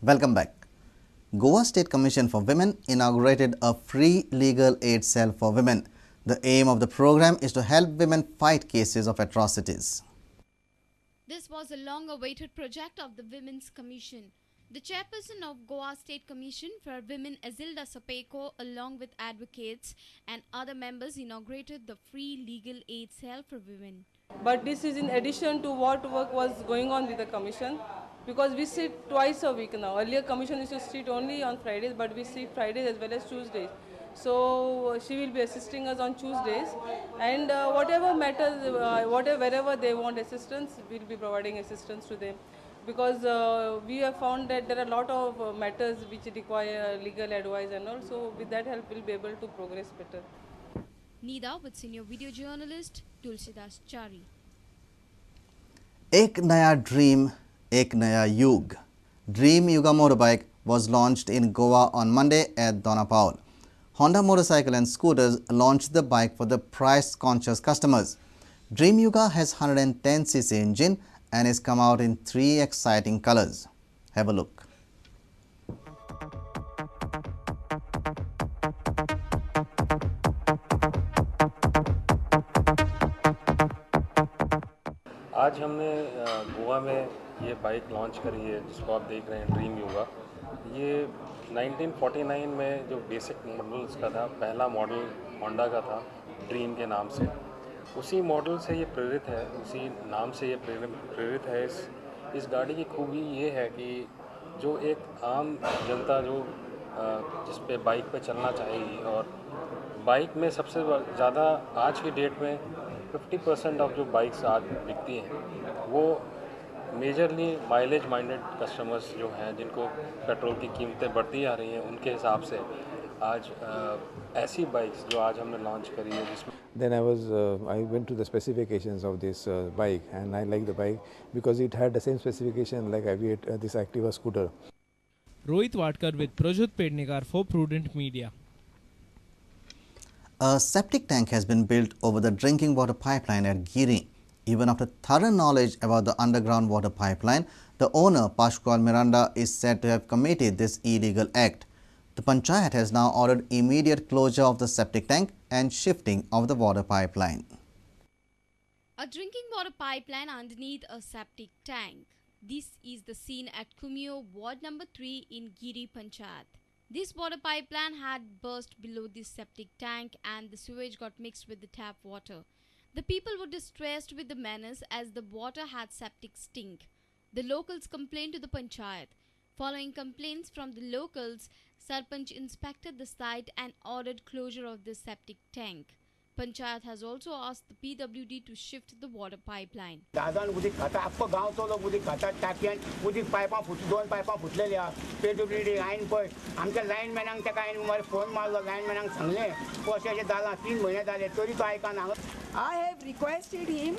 Welcome back. Goa State Commission for Women inaugurated a free legal aid cell for women. The aim of the program is to help women fight cases of atrocities. This was a long-awaited project of the Women's Commission. The chairperson of Goa State Commission for Women, Azilda Sapeko, along with advocates and other members, inaugurated the free legal aid cell for women. But this is in addition to what work was going on with the commission, because we sit twice a week now. Earlier commission used to sit only on Fridays, but we sit Fridays as well as Tuesdays. So she will be assisting us on Tuesdays, and whatever matters, wherever they want assistance, we'll be providing assistance to them. Because we have found that there are a lot of matters which require legal advice and all. So with that help, we'll be able to progress better. Nida with senior video journalist Tulsidas Chari. Ek Naya Dream, Ek Naya Yug. Dream Yuga motorbike was launched in Goa on Monday at Dona Paul. Honda Motorcycle and Scooters launched the bike for the price-conscious customers. Dream Yuga has 110cc engine and is come out in 3 exciting colors. Have a look. आज हमने गोवा में ये bike launch करी है जिसको आप देख रहे हैं ड्रीम युगा। ये 1949 में जो बेसिक मॉडल्स का था, पहला मॉडल होंडा का था ड्रीम के नाम से, उसी मॉडल से ये प्रेरित है, उसी नाम से ये प्रेरित है। इस गाड़ी की खूबी ये है कि जो एक आम जनता जो जिस पे बाइक पे चलना चाहेगी, और बाइक में सबसे ज़्यादा आज की डेट में 50% ऑफ जो बाइक्स आज बिकती हैं वो मेजरली माइलेज माइंडेड कस्टमर्स जो हैं, जिनको पेट्रोल की कीमतें बढ़ती आ रही हैं, उनके हिसाब से आज ऐसी बाइक्स जो आज हमने लॉन्च करी है जिसमें Then I went to the specifications of this bike, and I like the bike because it had the same specification like this Activa scooter. Rohit Watkar with Prajut Pednekar for Prudent Media. A septic tank has been built over the drinking water pipeline at Giri. Even after thorough knowledge about the underground water pipeline, the owner, Pascual Miranda, is said to have committed this illegal act. The Panchayat has now ordered immediate closure of the septic tank and shifting of the water pipeline. A drinking water pipeline underneath a septic tank. This is the scene at Kumio, Ward number 3 in Giri Panchayat. This water pipeline had burst below the septic tank and the sewage got mixed with the tap water. The people were distressed with the menace as the water had septic stink. The locals complained to the Panchayat. Following complaints from the locals, Sarpanch inspected the site and ordered closure of the septic tank. Panchayat has also asked the PWD to shift the water pipeline. I have requested him,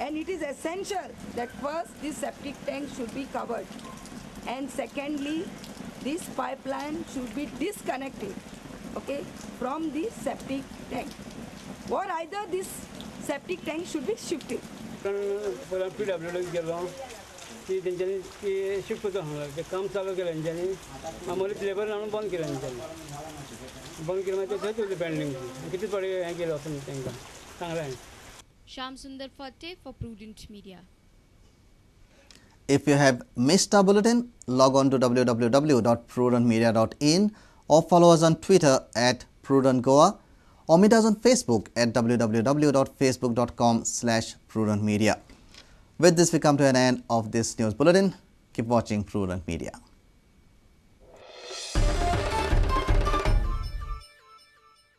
and it is essential that first this septic tank should be covered, and secondly this pipeline should be disconnected, okay, from the septic tank, or either this septic tank should be shifted. Sham Sundar Fateh for Prudent Media. If you have missed our bulletin, log on to www.prudentmedia.in or follow us on Twitter at PrudentGoa or meet us on Facebook at www.facebook.com/prudentmedia. With this, we come to an end of this news bulletin. Keep watching Prudent Media.